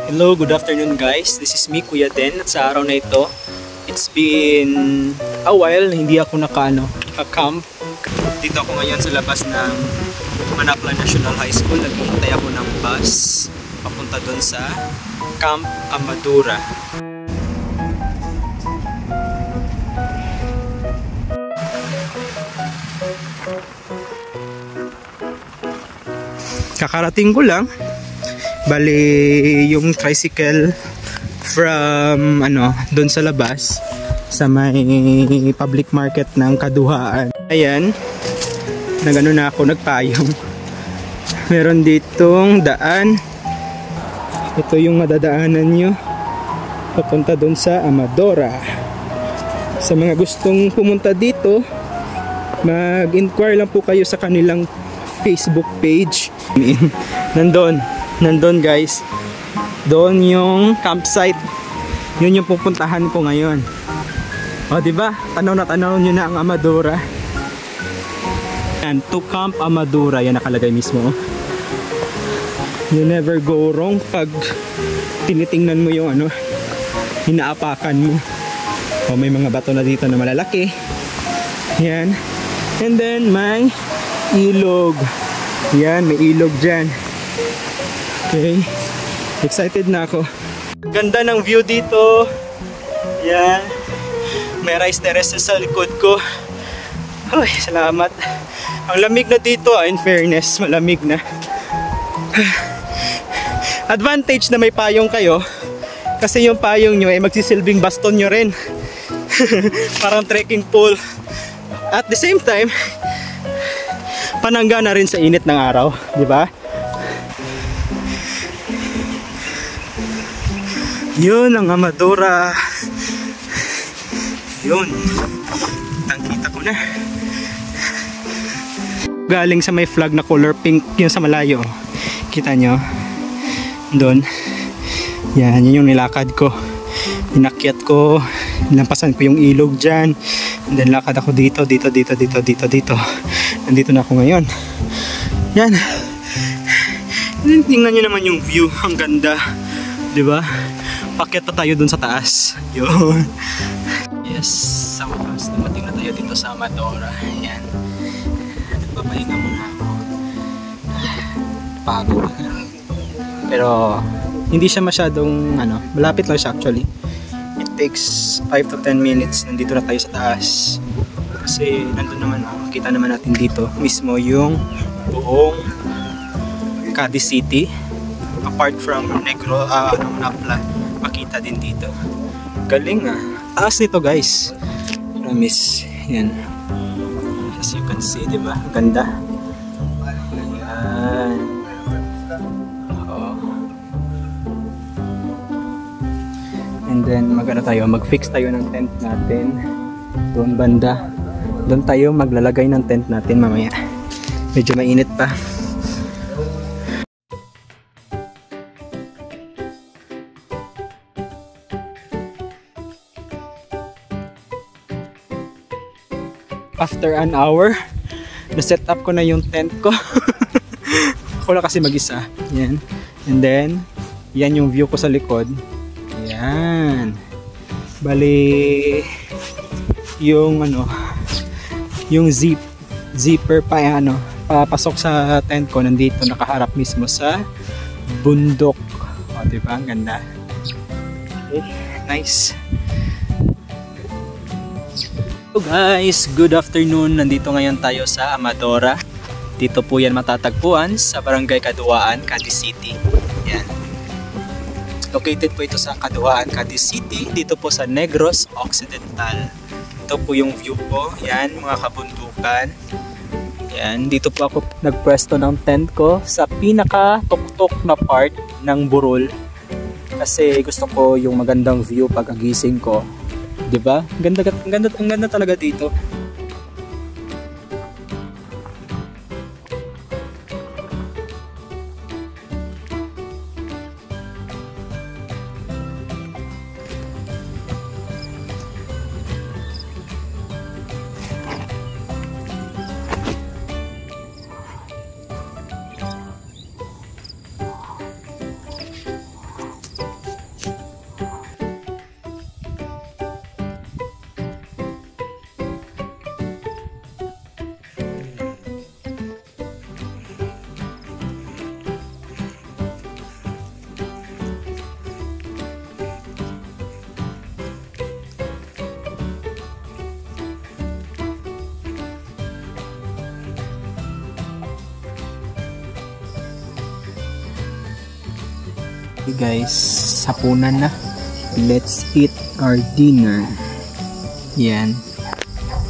Hello, good afternoon guys. This is me, Kuya Den. At sa araw na ito, it's been a while na hindi ako naka-camp. Dito ako ngayon sa labas ng Manapla National High School. Naghihintay ako ng bus papunta doon sa Camp Amadura. Kakarating ko lang. Bali yung tricycle from doon sa labas sa may public market ng Kaduhaan. Ayan, na ako, nagpayong. Meron ditong daan. Ito yung madadaanan nyo papunta doon sa Amadora. Sa mga gustong pumunta dito, mag-inquire lang po kayo sa kanilang Facebook page. Nandun guys, doon yung campsite. Yun yung pupuntahan ko ngayon. O diba, tanaw na tanaw nyo na ang Amadora. And to Camp Amadura, yan nakalagay mismo. You never go wrong pag tinitingnan mo yung hinaapakan mo. O may mga bato na dito na malalaki. Yan. And then may ilog. Yan, may ilog dyan. Okay, excited na ako. Ganda ng view dito. Yan, may rice terraces sa likod ko. Ay, salamat. Ang lamig na dito, in fairness, malamig na. Advantage na may payong kayo, kasi yung payong nyo ay magsisilbing baston nyo rin. Parang trekking pole. At the same time, panangga na rin sa init ng araw, di ba? Yun ang Amadora. Yun, nakita ko na. Galing sa may flag na color pink, yun sa malayo. Kita nyo doon. Yan, yun yung nilakad ko. Inakyat ko, nilampasan ko yung ilog dyan, and then lakad ako dito. Nandito na ako ngayon. Yan. Tingnan nyo naman yung view, ang ganda, diba? Pakyat pa tayo dun sa taas. Yun. Yes, sa wakas, dumating na tayo dito sa Amadora. Yan. Nagpapahinga muna ako. Pagod. Pero hindi siya masyadong malapit lang siya actually. It takes 5 to 10 minutes. Nandito na tayo sa taas. Kasi nandun naman, makita naman natin dito mismo yung buong Cadiz City. Apart from Negros, Manapla, makita din dito. Galing taas nito guys. Promise. Yan. As you can see, diba? Ganda. Ayan. And then mag-fix tayo ng tent natin. Doon banda. Doon tayo maglalagay ng tent natin mamaya. Medyo mainit pa. After an hour, na-set up ko na yung tent ko. Ako lang kasi mag-isa. Yan. And then, yan yung view ko sa likod. Yan. Bali, yung yung zipper pa papasok sa tent ko, nandito nakaharap mismo sa bundok. O, diba? Ang ganda. Okay. Nice. Hello guys, good afternoon. Nandito ngayon tayo sa Amadora. Dito po yan matatagpuan sa Barangay Kaduhaan, Cadiz City. Yan. Located po ito sa Kaduhaan, Cadiz City. Dito po sa Negros Occidental. Ito po yung view po. Yan, mga kabundukan. Yan, dito po ako nagpwesto ng tent ko sa pinaka-tuktok na part ng Burol. Kasi gusto ko yung magandang view pag agising ko. Diba? Ang ganda talaga dito. Okay guys, hapunan na. Let's eat our dinner. Yan.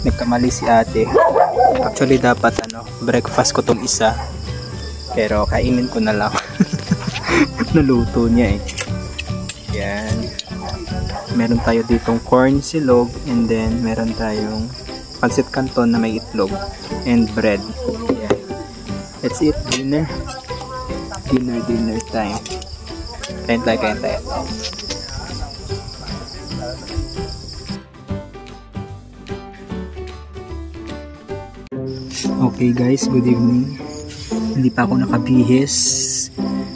Nagkamali si ate. Actually dapat breakfast ko tong isa. Pero kainin ko na lang. Naluto niya eh. Yan. Meron tayo ditong corn silog, and then meron tayong pancit canton na may itlog and bread. Yan. Let's eat dinner. Dinner time. Kain tayo. Okay guys, good evening. Hindi pa ako nakabihis.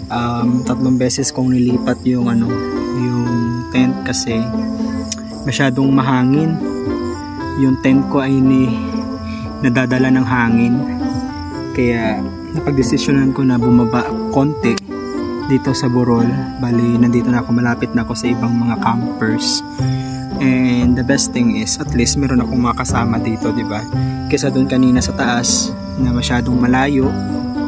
3 beses kong nilipat yung tent kasi masyadong mahangin. Yung tent ko ay nadadala ng hangin. Kaya napagdesisyonan ko na bumaba konti dito sa Burol. Bali, nandito na ako, malapit na ako sa ibang mga campers. And the best thing is, at least meron akong mga kasama dito, diba? Kesa doon kanina sa taas na masyadong malayo,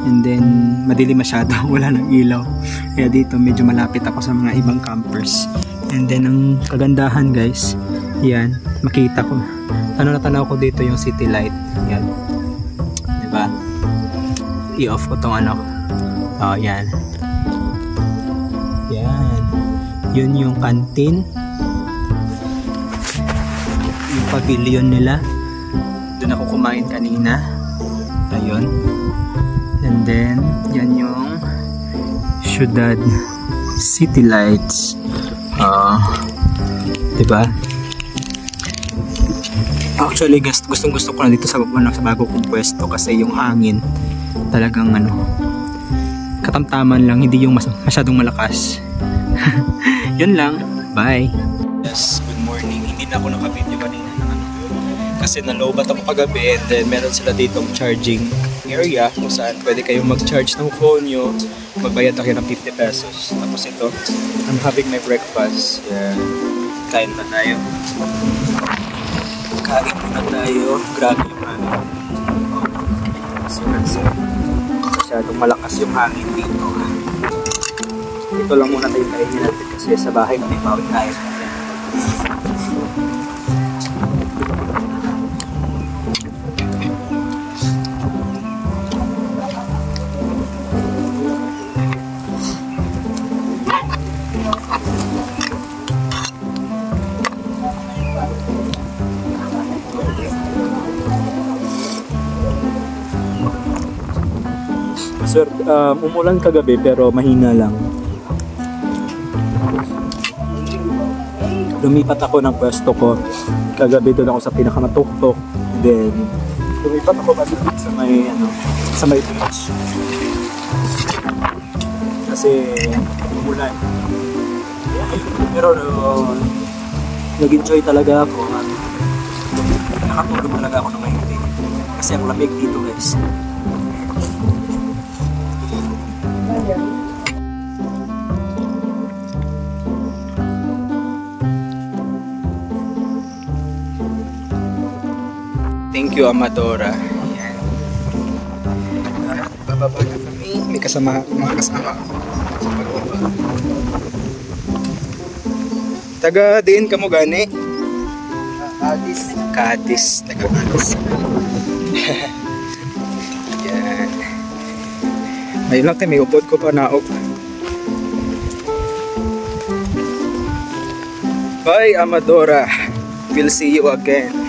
and then madilim masyado, wala nang ilaw. Kaya dito medyo malapit ako sa mga ibang campers. And then ang kagandahan guys, yan, makita ko, tanaw ko dito yung city light. Yan, diba? I-off ko tong yan. Yan, yun yung canteen, yung pavilion nila. Doon ako kumain kanina. Ayun. And then, yan yung Ciudad City Lights. Diba? Actually, gustong ko na dito sa bago kong pwesto kasi yung hangin talagang katamtaman lang, hindi yung masyadong malakas. Yun lang. Bye. Yes, good morning. Hindi na ako naka-video kanina kasi nalobat ako kagabi, and then meron sila ditong charging area kung saan pwede kayong mag-charge ng phone nyo. Magbayad na kayo ng 50 pesos. Tapos ito, I'm having my breakfast. Yeah. Kain na tayo. Grabe yung hangin. Masyadong malakas yung hangin dito. Ito lang muna tayo kainin natin kasi sa bahay may bawit tayo. Sir, umulan kagabi pero mahina lang. Lumipat ako ng pwesto ko. Kagabi doon ako sa pinakamatuktok. Then, lumipat ako kasi sa may beach. Kasi umulan. Pero nag-enjoy talaga ako. Nakatulog talaga ako ng mahilig. Kasi ang lamig dito guys. Thank you, Amadora. Ayan. Bababa na kami. May mga kasama ako sa pagbaba. Taga diin ka mo gani? Kadis. Taga Kadis. Ayan. Ngayon lang tayo, may upod ko pa naog. Bye, Amadora. We'll see you again.